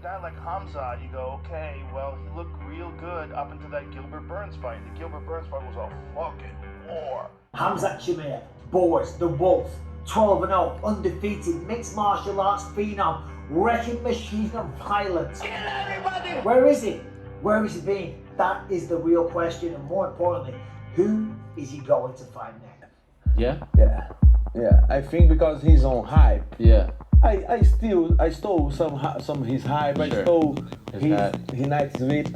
guy like Khamzat, you go, okay, well, he looked real good up until that Gilbert Burns fight. The Gilbert Burns fight was a fucking war. Khamzat Chimaev, Boris, the Wolf, 12-0, undefeated, mixed martial arts phenom, wrecking machine and violence. Kill everybody! Where is he? Where has he been? That is the real question, and more importantly, who is he going to fight next? Yeah? Yeah. I think because he's on hype. Yeah. I stole some his hype. Sure. I stole His night sweep.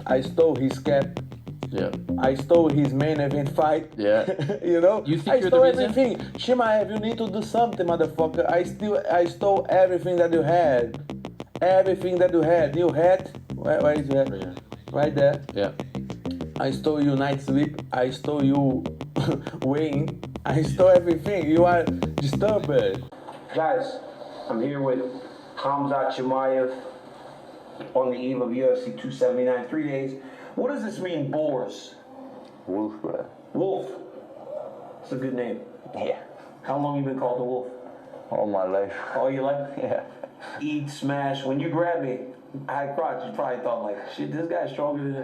I stole his cap. Yeah. I stole his main event fight. Yeah. You know? You think I you're stole the reason? everything. Chimaev, you need to do something, motherfucker. I stole everything that you had. Everything that you had. Your hat. Where is your hat? Right here. Right there. Yeah. I stole you night sweep. I stole you weighing. I stole everything. You are disturbed. Guys, I'm here with Khamzat Chimaev on the eve of UFC 279, 3 days. What does this mean, Boris? Wolf, bro. Wolf. It's a good name. Yeah. How long you been called the Wolf? All my life. All your life? Yeah. Eat, smash. When you grabbed me, high crotch, you probably thought like, shit, this guy's stronger than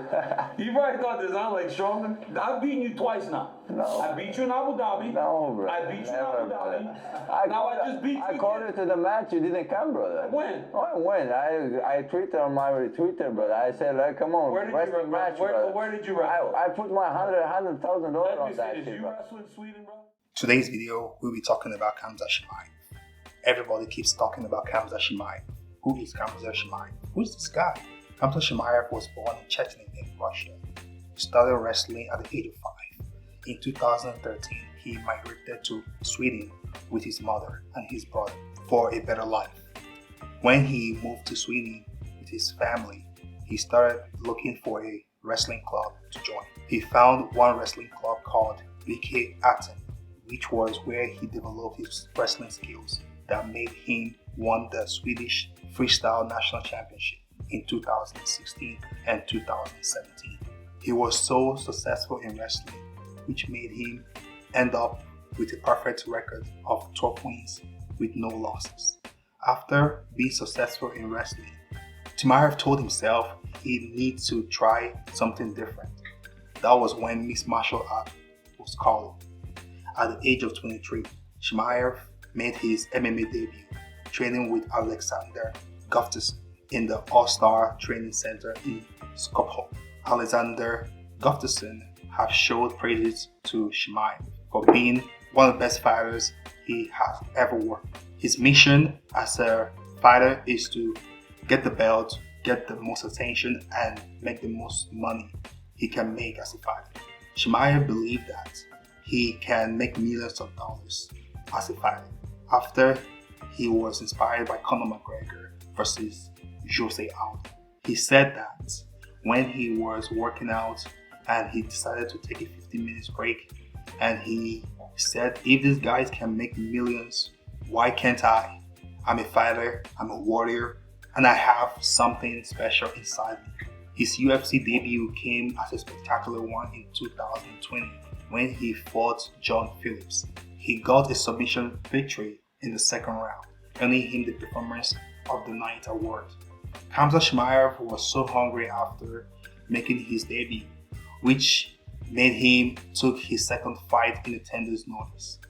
You probably thought this, I'm like stronger. I've beaten you twice now. No. I beat you in Abu Dhabi. No, bro. I beat you in Never, Abu Dhabi. brother. Now I just beat you. I called you to the match. You didn't come, brother. When? When? I tweeted on my Twitter, brother. I said, like, come on, Where did you wrestling match, brother. where did you wrestle? I put my $100,000 Let me on see, that did shit, you bro. wrestle in Sweden, bro? Today's video, we'll be talking about Khamzat Chimaev. Everybody keeps talking about Khamzat Chimaev. Who is Khamzat Chimaev? Who's this guy? Khamzat Chimaev was born in Chechnya in Russia. He started wrestling at the age of 5. In 2013, he migrated to Sweden with his mother and his brother for a better life. When he moved to Sweden with his family, he started looking for a wrestling club to join. He found one wrestling club called VK Aten, which was where he developed his wrestling skills that made him won the Swedish freestyle national championship in 2016 and 2017. He was so successful in wrestling, which made him end up with a perfect record of 12 wins with no losses. After being successful in wrestling, Chimaev told himself he needs to try something different. That was when mixed martial art was called. At the age of 23, Chimaev made his MMA debut, training with Alexander Gustafsson in the All-Star Training Center in Skopje. Alexander Gustafsson has showed praises to Chimaev for being one of the best fighters he has ever worked. His mission as a fighter is to get the belt, get the most attention, and make the most money he can make as a fighter. Chimaev believed that he can make millions of dollars as a fighter after he was inspired by Conor McGregor versus Jose Aldo. He said that when he was working out and he decided to take a 15 minutes break, and he said, if these guys can make millions, why can't I? I'm a fighter, I'm a warrior, and I have something special inside me. His UFC debut came as a spectacular one in 2020 when he fought John Phillips. He got a submission victory in the second round, earning him the Performance of the Night award. Khamzat Chimaev was so hungry after making his debut, which made him took his second fight in a tender's notice.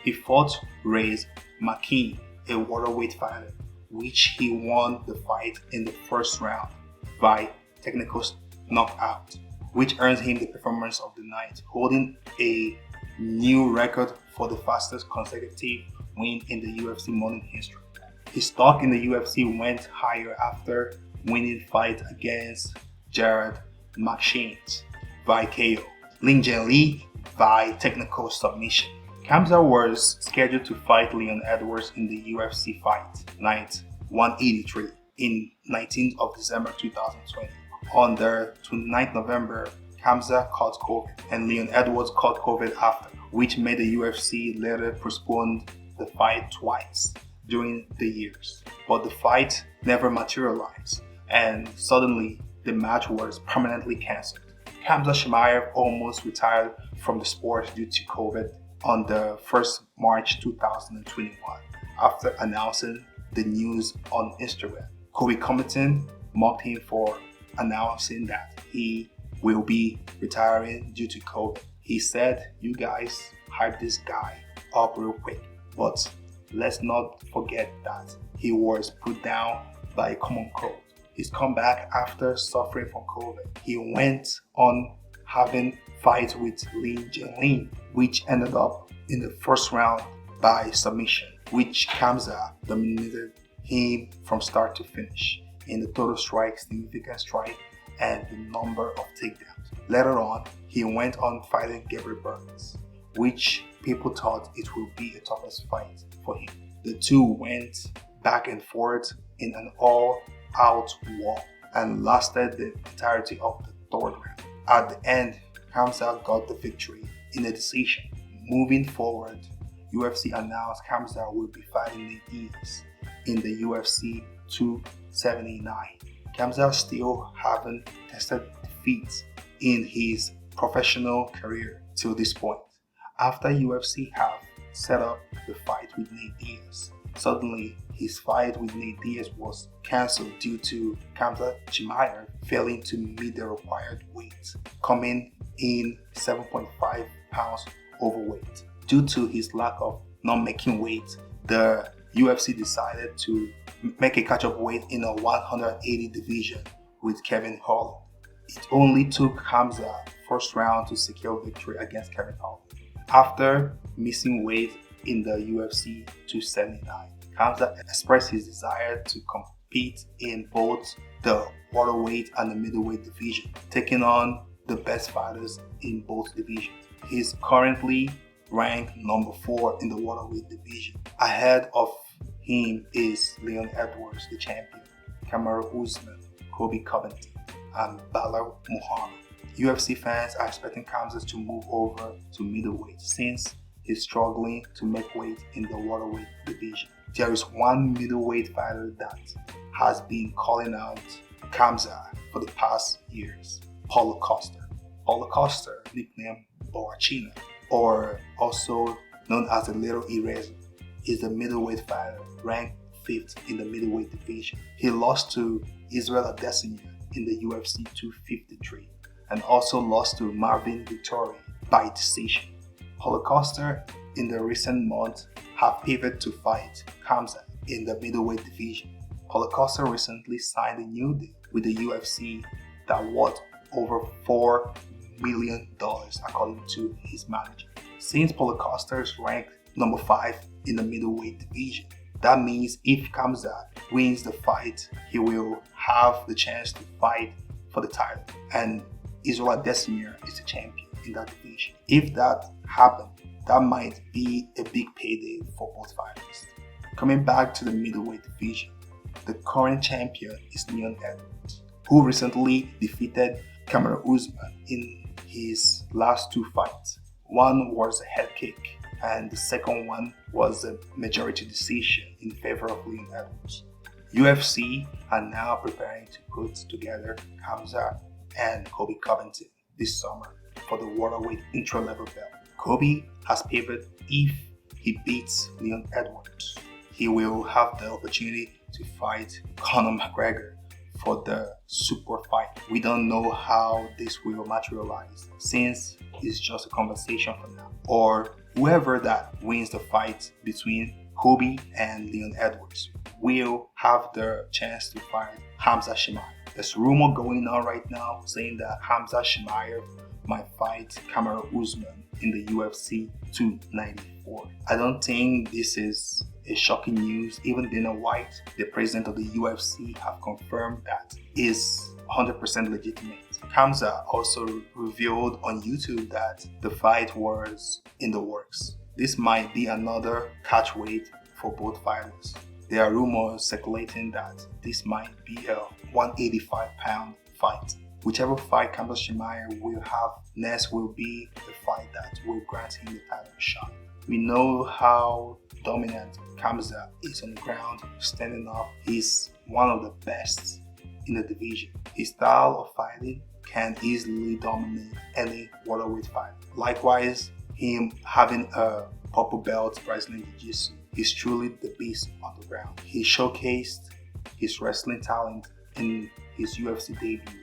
He fought Reyes McKee, a welterweight fighter, which he won the fight in the first round by technical knockout, which earns him the Performance of the Night, holding a new record for the fastest consecutive win in the UFC modern history. His stock in the UFC went higher after winning fight against Jared McShane by KO, Lin Jianli by technical submission. Khamzat was scheduled to fight Leon Edwards in the UFC Fight Night 183 in 19th of December 2020. On the 29th November, Khamzat caught COVID and Leon Edwards caught COVID after, which made the UFC later postpone the fight twice during the years. But the fight never materialized, and suddenly the match was permanently cancelled. Khamzat Chimaev almost retired from the sport due to COVID on the 1st March 2021 after announcing the news on Instagram. Kobe Covington mocked him for announcing that he will be retiring due to COVID. He said, "You guys hype this guy up real quick, but let's not forget that he was put down by a common cold." His comeback after suffering from COVID, he went on having fight with Lin Jianlin, which ended up in the first round by submission, which Khamzat dominated him from start to finish in the total strike, significant strike, and the number of takedowns. Later on, he went on fighting Gabriel Burns, which people thought it would be a toughest fight for him. The two went back and forth in an all-out war and lasted the entirety of the third round. At the end, Khamzat got the victory in a decision. Moving forward, UFC announced Khamzat will be fighting Nate Diaz in the UFC 279. Khamzat still haven't tested defeats in his professional career till this point. After UFC have set up the fight with Nate Diaz, suddenly his fight with Nate Diaz was cancelled due to Khamzat Chimaev failing to meet the required weight, coming in 7.5 pounds overweight. Due to his lack of not making weight, the UFC decided to make a catch-up weight in a 180 division with Kevin Holland. It only took Khamzat first round to secure victory against Kevin Holland. After missing weight in the UFC 279, Khamzat expressed his desire to compete in both the welterweight and the middleweight division, taking on the best fighters in both divisions. He's currently ranked number 4 in the welterweight division. Ahead of him is Leon Edwards, the champion, Kamaru Usman, Kobe Covington, and Belal Muhammad. UFC fans are expecting Khamzat to move over to middleweight since he's struggling to make weight in the welterweight division. There is one middleweight fighter that has been calling out Khamzat for the past years, Paulo Costa. Paulo Costa, nicknamed Boachina, or also known as the Little Eraser, is a middleweight fighter ranked 5th in the middleweight division. He lost to Israel Adesanya in the UFC 253 and also lost to Marvin Vettori by decision. Paulo Costa in the recent months have pivoted to fight Khamzat in the middleweight division. Paulo Costa recently signed a new deal with the UFC that worth over $4 million according to his manager. Since Paulo Costa is ranked number 5 in the middleweight division, that means if Khamzat wins the fight, he will have the chance to fight for the title, and Israel Adesanya is the champion in that division. If that happens, that might be a big payday for both fighters. Coming back to the middleweight division, the current champion is Leon Edwards, who recently defeated Kamaru Usman in his last 2 fights. One was a head kick, and the second one was a majority decision in favor of Leon Edwards. UFC are now preparing to put together Khamzat and Kobe Covington this summer for the welterweight intra-level belt. Kobe has pivoted. If he beats Leon Edwards, he will have the opportunity to fight Conor McGregor for the super fight. We don't know how this will materialize since it's just a conversation for now, or whoever that wins the fight between Kobe and Leon Edwards will have the chance to fight Khamzat Chimaev. There's rumor going on right now saying that Khamzat Chimaev might fight Kamaru Usman in the UFC 294. I don't think this is a shocking news. Even Dana White, the president of the UFC, have confirmed that is 100% legitimate. Khamzat also revealed on YouTube that the fight was in the works. This might be another catch weight for both fighters. There are rumors circulating that this might be a 185-pound fight. Whichever fight Khamzat Chimaev will have next will be the fight that will grant him the title shot. We know how dominant Khamzat is on the ground, standing up. He's one of the best in the division. His style of fighting can easily dominate any welterweight fight. Likewise, him having a purple belt Brazilian Jiu-Jitsu, he's truly the beast on the ground. He showcased his wrestling talent in his UFC debut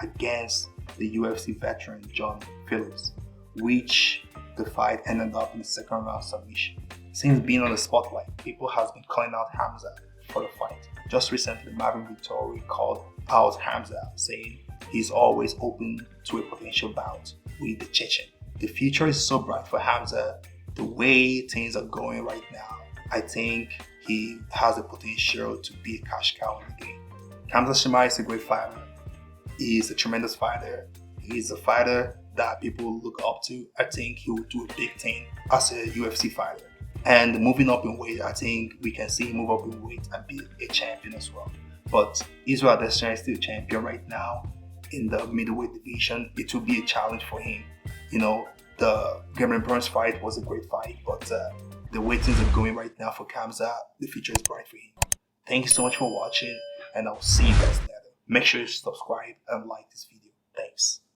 against the UFC veteran John Phillips, which the fight ended up in the second round submission. Since being on the spotlight, people have been calling out Khamzat for the fight. Just recently, Marvin Vittori called out Khamzat, saying he's always open to a potential bout with the Chechen. The future is so bright for Khamzat. The way things are going right now, I think he has the potential to be a cash cow in the game. Khamzat Chimaev is a great fighter. He's a tremendous fighter. He's a fighter that people look up to. I think he will do a big thing as a UFC fighter. And moving up in weight, I think we can see him move up in weight and be a champion as well. But Israel Adesanya is still a champion right now in the middleweight division. It will be a challenge for him. You know, the Gilbert Burns fight was a great fight, but the way things are going right now for Khamzat, the future is bright for him. Thank you so much for watching, and I'll see you guys later. Make sure you subscribe and like this video. Thanks.